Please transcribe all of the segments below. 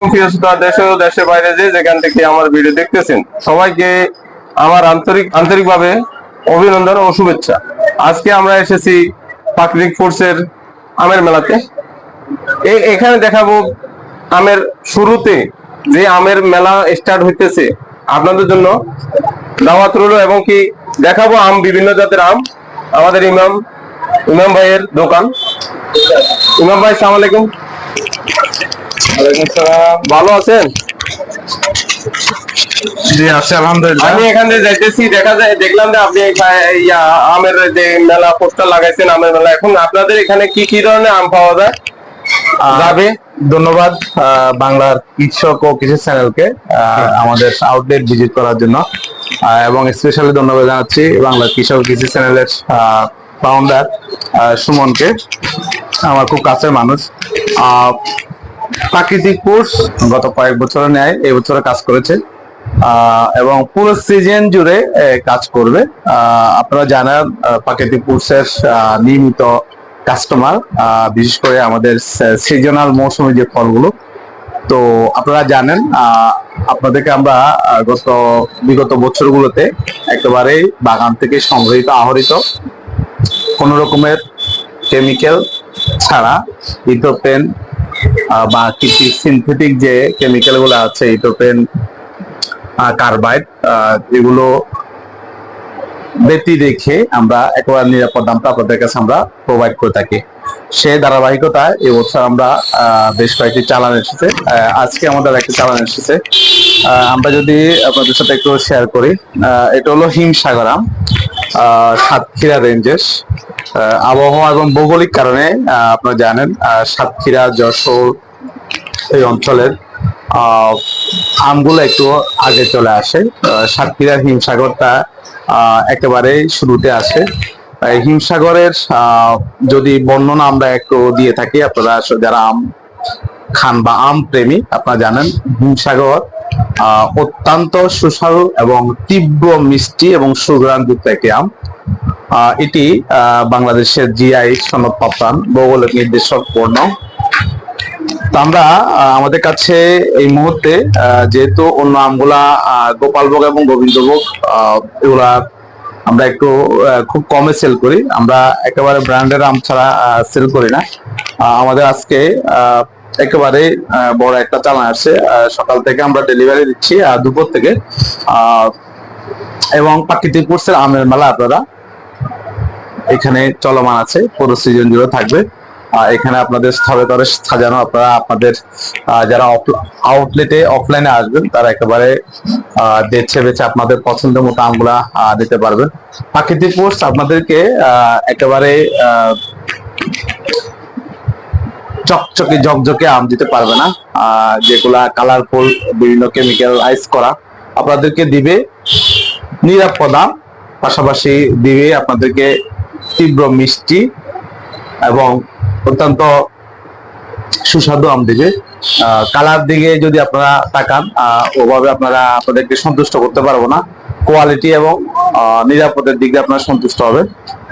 প্রিয় শ্রোতা, দেশে ও দেশের বাইরে যে যেখান থেকে আমার ভিডিও দেখতেছেন, সবাইকে আমার আন্তরিকভাবে অভিনন্দন ও শুভেচ্ছা। আজকে আমরা এসেছি প্রাকৃতিক ফোর্সের আমের মেলাতে। এখানে দেখাবো আমের শুরুতে যে আমের মেলা স্টার্ট হইতেছে, আপনাদের জন্য দাওয়াত রইল। এবং কি দেখাবো আম, বিভিন্ন জাতের আম। আমাদের ইমাম ইমাম ভাইয়ের দোকান। ইমাম ভাই, সালাম আলাইকুম। ভালো আছেন? জি আছি আলহামদুলিল্লাহ। আমি এখানে যাইতেছি, দেখলাম যে আপনি আমের যে মেলা পোস্টার লাগাইছেন, আমের মেলা। এখন আপনাদের এখানে কি কি ধরনের আম পাওয়া যায়? যাবে ধন্যবাদ বাংলার কৃষক ও কৃষি চ্যানেলকে আমাদের আউটলেট ভিজিট করার জন্য, এবং স্পেশালি ধন্যবাদ জানাচ্ছি বাংলার কৃষক কৃষি চ্যানেলের ফাউন্ডার সুমনকে, আমার খুব কাছের মানুষ। প্রাকৃতিক কোর্স গত কয়েক বছরের ন্যায় এই বছরে কাজ করেছে এবং পুরো সিজন জুড়ে কাজ করবে। আপনারা জানেন প্রাকৃতিক কোর্সের নিয়মিত কাস্টমার, বিশেষ করে আমাদের সিজনাল মৌসুমী যে ফলগুলো। তো আপনারা জানেন আপনাদেরকে আমরা বিগত বছরগুলোতে একেবারে বাগান থেকে সংগৃহীত আহরিত কোন রকমের কেমিক্যাল ছাড়া ইথোপেন বা কিছু সিনথেটিক যে কেমিক্যাল গুলো আছে, ইথোপেন, কার্বাইড, এগুলো ব্যতি রেখে আমরা একেবারে নিরাপদ দামটা আপনাদের কাছে আমরা প্রোভাইড করে থাকি। সেই ধারাবাহিকতায় এবছর আমরা বেশ কয়েকটি চালান এসেছে। আজকে আমাদের একটা চালান এসেছে, আমরা যদি আপনাদের সাথে একটু শেয়ার করি। এটা হলো হিমসাগর আম, সাতক্ষীরা রেঞ্জের। আবহাওয়া এবং ভৌগোলিক কারণে আপনারা জানেন সাতক্ষীরা, যশোর এই অঞ্চলের আমগুলো একটু আগে চলে আসে। সাতক্ষীরার হিমসাগরটা একেবারে শুরুতে আসে। হিমসাগরের যদি বর্ণনা আমরা একটু দিয়ে থাকি, আপনারা যারা আম খান বা আম প্রেমী, আপনারা জানেন হিমসাগর অত্যন্ত সুস্বাদু এবং তীব্র মিষ্টি এবং সুঘ্রাণযুক্ত একটি আম। এটি বাংলাদেশের জিআই সনদপ্রাপ্ত ভৌগোলিক নির্দেশক বর্ণ। আমরা আমাদের কাছে এই মুহূর্তে যেহেতু অন্য আমগুলা গোপালভোগ এবং গোবিন্দভোগ, এগুলা আমরা একটু খুব কমে সেল করি। আমরা একেবারে ব্র্যান্ডের আম ছাড়া সেল করি না। আমাদের আজকে একেবারে বড় একটা চালান আসছে, সকাল থেকে আমরা ডেলিভারি দিচ্ছি দুপুর থেকে। এবং প্রাকৃতিক কোর্সের আমের মেলা আপনারা এখানে চলমান আছে, পুরো সিজন জুড়ে থাকবে। এখানে আপনাদের স্থলে তরে সাজানো, আপনারা আপনাদের যারা আউটলেটে অফলাইনে আসবেন তারা একেবারে বেছে বেছে আপনাদের পছন্দের মতো আমগুলা দিতে পারবেন। প্রাকৃতিক কোর্স আপনাদেরকে একেবারে চকচকে ঝকঝকে আম দিতে পারবে না, যেগুলা কালারফুল বিভিন্ন কেমিক্যাল আইস করা। আপনাদেরকে দিবে নিরাপদ আম, পাশাপাশি দিবে আপনাদেরকে তীব্র মিষ্টি এবং অত্যন্ত সুস্বাদু আম দিবে। কালার দিকে যদি আপনারা তাকান, ওভাবে আপনাদেরকে সন্তুষ্ট করতে পারবো না। কোয়ালিটি এবং নিরাপদের দিকে আপনারা সন্তুষ্ট হবে।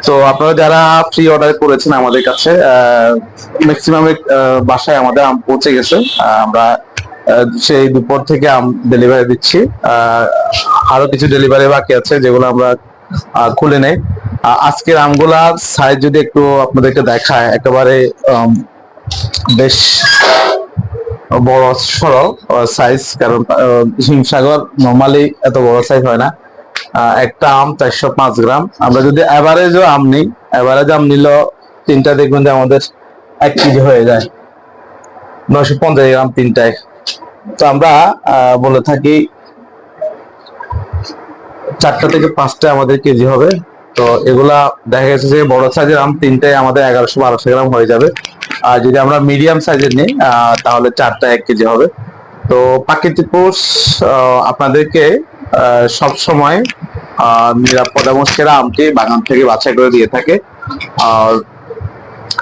তো আপনারা যারা ফ্রি অর্ডার করেছেন আমাদের কাছে, ম্যাক্সিমাম বাসায় আমাদের আম পৌঁছে গেছে। আমরা সেই দুপুর থেকে আম ডেলিভারি দিচ্ছি। আরো কিছু ডেলিভারি বাকি আছে, যেগুলো আমরা খুলে নেই। আজকের আমগুলার সাইজ যদি একটু আপনাদেরকে দেখায়, একেবারে বেশ বড় সড়ো সাইজ, কারণ হিমসাগর নর্মালি এত বড় সাইজ হয় না। একটা আম 405 গ্রাম। আমরা যদি অ্যাভারেজও আম নিই, অ্যাভারেজ আম নিল তিনটা, দেখবেন যে আমাদের 1 কেজি হয়ে যায়, 950 গ্রাম তিনটায়। তো আমরা বলে থাকি 4টা থেকে 5টা আমাদের কেজি হবে। তো এগুলা দেখা গেছে যে বড় সাইজের আম তিনটায় আমাদের 1100-1200 গ্রাম হয়ে যাবে। আর যদি আমরা মিডিয়াম সাইজের নিই তাহলে 4টা 1 কেজি হবে। তো প্রাকৃতিক কোর্স আপনাদেরকে সব সময় নিরাপদ এবং সেরা আমটি বাগান থেকে বাছাই করে দিয়ে থাকে। আর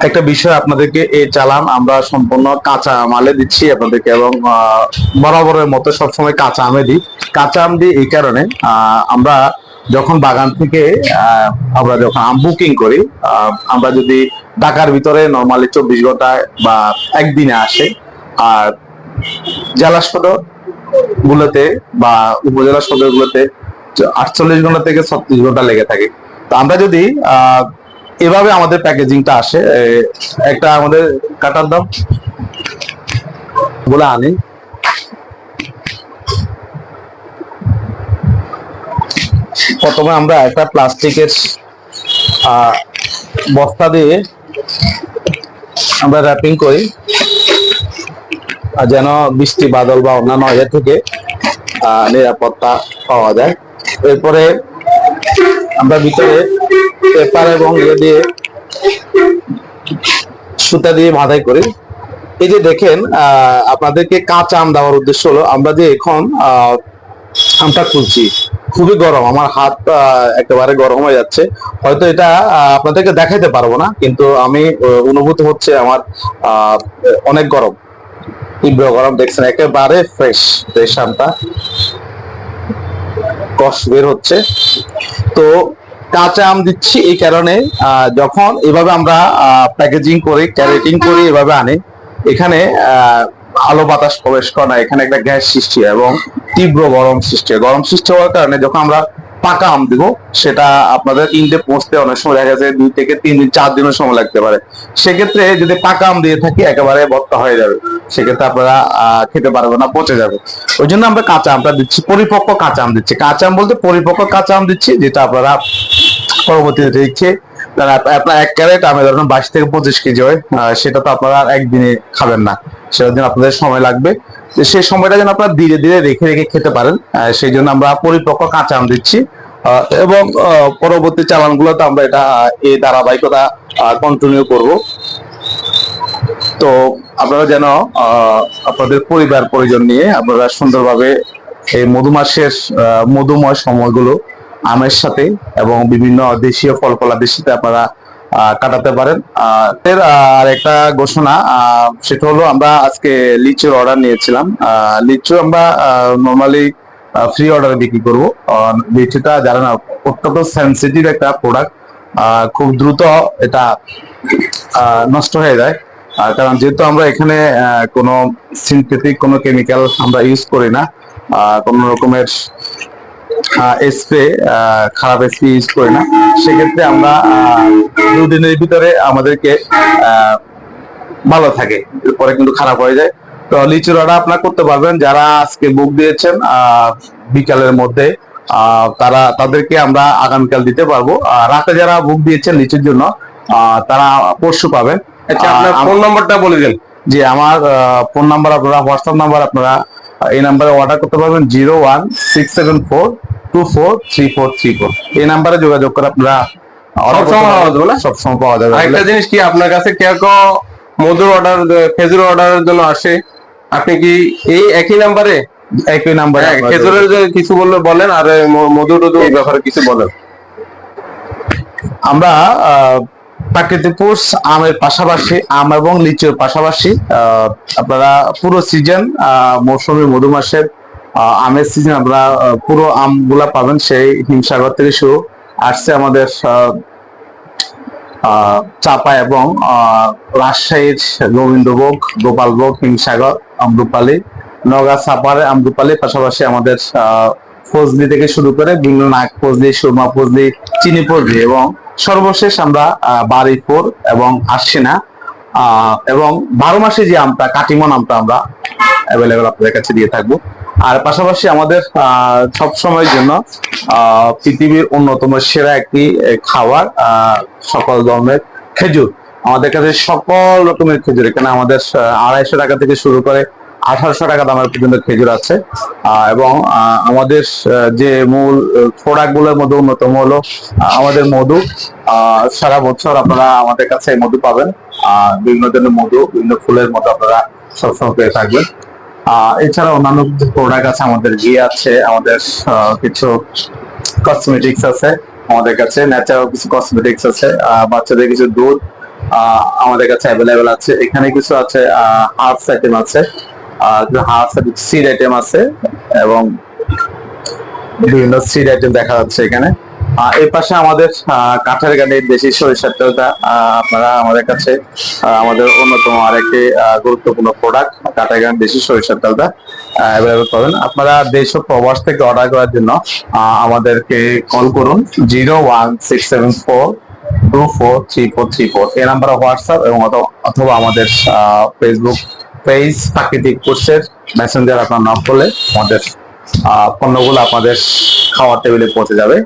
একটা বিষয় আপনাদেরকে, এই চালান আমরা সম্পূর্ণ কাঁচা মালে দিচ্ছি আপনাদেরকে, এবং বরাবরের মতো সবসময় কাঁচা আমে দিই। কাঁচা আম দিই এই কারণে, আমরা যখন বাগান থেকে আমরা যখন আম বুকিং করি, আমরা যদি ঢাকার ভিতরে নর্মালি 24 ঘন্টায় বা একদিনে আসে, আর জেলা সদর গুলোতে বা উপজেলা সদর গুলোতে 48 ঘন্টা থেকে 36 ঘন্টা লেগে থাকে। তো আমরা যদি এভাবে আমাদের প্যাকেজিংটা আসে, একটা আমাদের কাটার দাম বলে আনি, প্রথমে আমরা একটা প্লাস্টিকের বস্তা দিয়ে আমরা র্যাপিং করি যেন বৃষ্টি বাদল বা অন্যান্য ইয়ে থেকে নিরাপত্তা পাওয়া যায়। এরপরে আমরা ভিতরে পেপার এবং ইয়ে দিয়ে সুতা দিয়ে বাঁধাই করি। এই যে দেখেন, আপনাদেরকে কাঁচা আম দেওয়ার উদ্দেশ্য হলো, আমরা যে এখন আমটা খুলছি, খুবই গরম, আমার হাত একেবারে গরম হয়ে যাচ্ছে। হয়তো এটা আপনাদেরকে দেখাইতে পারবো না, কিন্তু আমি অনুভূত হচ্ছে আমার অনেক গরম, তীব্র গরম। দেখছেন একেবারে ফ্রেশ ফ্রেশ আমটা, কষ বের হচ্ছে। তো কাঁচা আম দিচ্ছি এই কারণে, যখন এভাবে আমরা প্যাকেজিং করি, ক্যারেটিং করি, এভাবে আনি, এখানে আলো বাতাস প্রবেশ করে না, এখানে একটা গ্যাস সৃষ্টি হয় এবং তীব্র গরম সৃষ্টি হয়। গরম সৃষ্টি হওয়ার কারণে যখন আমরা পাকা আম দিব, সেটা আপনাদের ইন্ডে পৌঁছতে অনেক সময় দেখা যায় 2 থেকে 3 দিন 4 দিনের সময় লাগতে পারে। সেক্ষেত্রে যদি পাকা আম দিয়ে থাকি একেবারে ভর্তা হয়ে যাবে, সেক্ষেত্রে আপনারা খেতে পারবেন না, পচে যাবে। ওই জন্য আমরা কাঁচা আমটা দিচ্ছি, পরিপক্ক কাঁচা আম দিচ্ছি। কাঁচা আম বলতে পরিপক্ক কাঁচা আম দিচ্ছি, যেটা আপনারা পরবর্তীতে দিচ্ছে। আপনার 1 ক্যারেট আমে ধরুন 22 থেকে 25 কেজি হয়, সেটা তো আপনারা একদিনে খাবেন না, সেটার জন্য আপনাদের সময় লাগবে। সেই সময়টা যেন আপনারা ধীরে ধীরে রেখে রেখে খেতে পারেন, সেই জন্য আমরা পরিপক্ক কাঁচা আম দিচ্ছি। এবং পরবর্তী চালানগুলোতে আমরা এটা এই ধারাবাহিকতা কন্টিনিউ করব। তো আপনারা যেন আপনাদের পরিবার পরিজন নিয়ে আপনারা সুন্দরভাবে এই মধুমাসের মধুময় সময়গুলো আমের সাথে এবং বিভিন্ন দেশীয় ফল ফলাদির সাথে আপনারা কাটাতে পারেন। আর একটা ঘোষণা, সেটা হলো আমরা আজকে লিচুর অর্ডার নিয়েছিলাম। লিচু আমরা নর্মালি ফ্রি অর্ডারে বিক্রি করবো। লিচুটা যারা না, অত্যন্ত সেন্সিটিভ একটা প্রোডাক্ট, খুব দ্রুত এটা নষ্ট হয়ে যায়। কারণ যেহেতু আমরা এখানে কোনো সিনথেটিক কোনো কেমিক্যাল আমরা ইউজ করি না, কোন রকমের স্প্রে, খারাপ স্প্রে ইউজ করি না, সেক্ষেত্রে আমরা 2 দিনের ভিতরে আমাদেরকে ভালো থাকে, পরে কিন্তু খারাপ হয়ে যায়। তো লিচুর অর্ডার আপনারা করতে পারবেন যারা আজকে বুক দিয়েছেন বিকালের মধ্যে, তাদেরকে আমরা আগামীকাল দিতে পারবো। রাতে যারা বুক দিয়েছেন লিচুর জন্য, তারা পরশু পাবেন। আচ্ছা, আপনার ফোন নাম্বারটা বলে দিন। জি, আমার ফোন নাম্বার, আপনারা হোয়াটসঅ্যাপ নাম্বার, আপনারা এই নাম্বারে অর্ডার করতে পারবেন 01674243434। এই নাম্বারে যোগাযোগ করে আপনারা সবসময় পাওয়া যাবে। একটা জিনিস কি, আপনার কাছে কেউ মধুর অর্ডার, খেজুর অর্ডারের জন্য আসে, আপনি কি এই একই নাম্বারে? একই নাম্বারে। খেজুরের কিছু বললে বলেন, আর মধু টধু এই ব্যাপারে কিছু বলেন। আমরা প্রাকৃতিক ফ্রুটস আমের পাশাপাশি, আম এবং লিচুর পাশাপাশি আপনারা পুরো সিজন, মৌসুমী মধু মাসের আমের সিজন আমরা পুরো আমগুলা পাবেন। সেই হিমসাগর থেকে শুরু আসছে আমাদের চাপা এবং রাজশাহীর গোবিন্দভোগ, গোপালভোগ, হিমসাগর, আম্রপালি, নগা চাপার আম্রপালি, পাশাপাশি আমাদের ফজলি থেকে শুরু করে বিভিন্ন নাগ ফজলি, সুরমা ফজলি, চিনি ফজলি, এবং সর্বশেষ আমরা বাড়িপুর এবং আশ্বিনা এবং 12 মাসে যে আমটা, কাটিমন আমটা আমরা অ্যাভেলেবেল আপনাদের কাছে দিয়ে থাকবো। আর পাশাপাশি আমাদের সব সময়ের জন্য পৃথিবীর অন্যতম সেরা একটি খাবার, সকল ধরনের খেজুর। আমাদের কাছে সকল রকমের খেজুর, এখানে আমাদের 250 টাকা থেকে শুরু করে 1800 টাকা দামের পর্যন্ত খেজুর আছে। এবং আমাদের যে মূল প্রোডাক্ট গুলোর মধ্যে অন্যতম হলো আমাদের মধু। সারা বছর আপনারা আমাদের কাছে মধু পাবেন, বিভিন্ন ধরনের মধু, বিভিন্ন ফুলের মধু আপনারা সবসময় পেয়ে থাকবেন। এছাড়া অন্যান্য কিছু প্রোডাক্ট আছে, আমাদের ঘি আছে, আমাদের কিছু কসমেটিক্স আছে, আমাদের কাছে ন্যাচারাল কিছু কসমেটিক্স আছে, বাচ্চাদের কিছু দুধ আমাদের কাছে অ্যাভেলেবেল আছে। এখানে কিছু আছে হার্বস আইটেম আছে, সিড আইটেম আছে, এবং বিভিন্ন সিড আইটেম দেখা যাচ্ছে এখানে। এই পাশে আমাদের কাঠের গাড়ির দেশি সরিষার তেলটা আপনারা আমাদের কাছে আমাদের অন্যতম আরেকটি গুরুত্বপূর্ণ প্রোডাক্ট কাঠের গাড়ির দেশি সরিষার তেলটা অ্যাভেলেবল পাবেন। আপনারা দেশ ও প্রবাস থেকে অর্ডার করার জন্য আমাদেরকে কল করুন 01674243434 এই নাম্বারে হোয়াটসঅ্যাপ এবং অথবা আমাদের ফেসবুক পেজ প্রাকৃতিক কোর্সের মেসেঞ্জার আপনার নক করলে আমাদের পণ্যগুলো আপনাদের খাওয়ার টেবিলে পৌঁছে যাবে।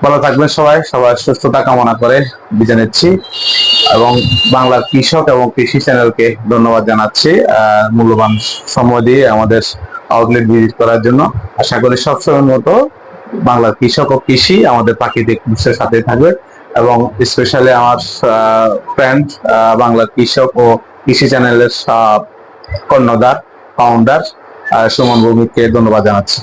ভালো থাকবেন সবাই, সবার সুস্থতা কামনা করে বিদায় নিচ্ছি এবং বাংলার কৃষক এবং কৃষি চ্যানেলকে ধন্যবাদ জানাচ্ছি মূল্যবান সময় দিয়ে আমাদের আউটলেট ভিজিট করার জন্য। আশা করি সবসময়ের মতো বাংলার কৃষক ও কৃষি আমাদের প্রাকৃতিক কোর্সের সাথে থাকবে এবং স্পেশালি আমার ফ্রেন্ড বাংলার কৃষক ও কৃষি চ্যানেলের কর্ণধার ফাউন্ডার সুমন ভৌমিককে ধন্যবাদ জানাচ্ছি।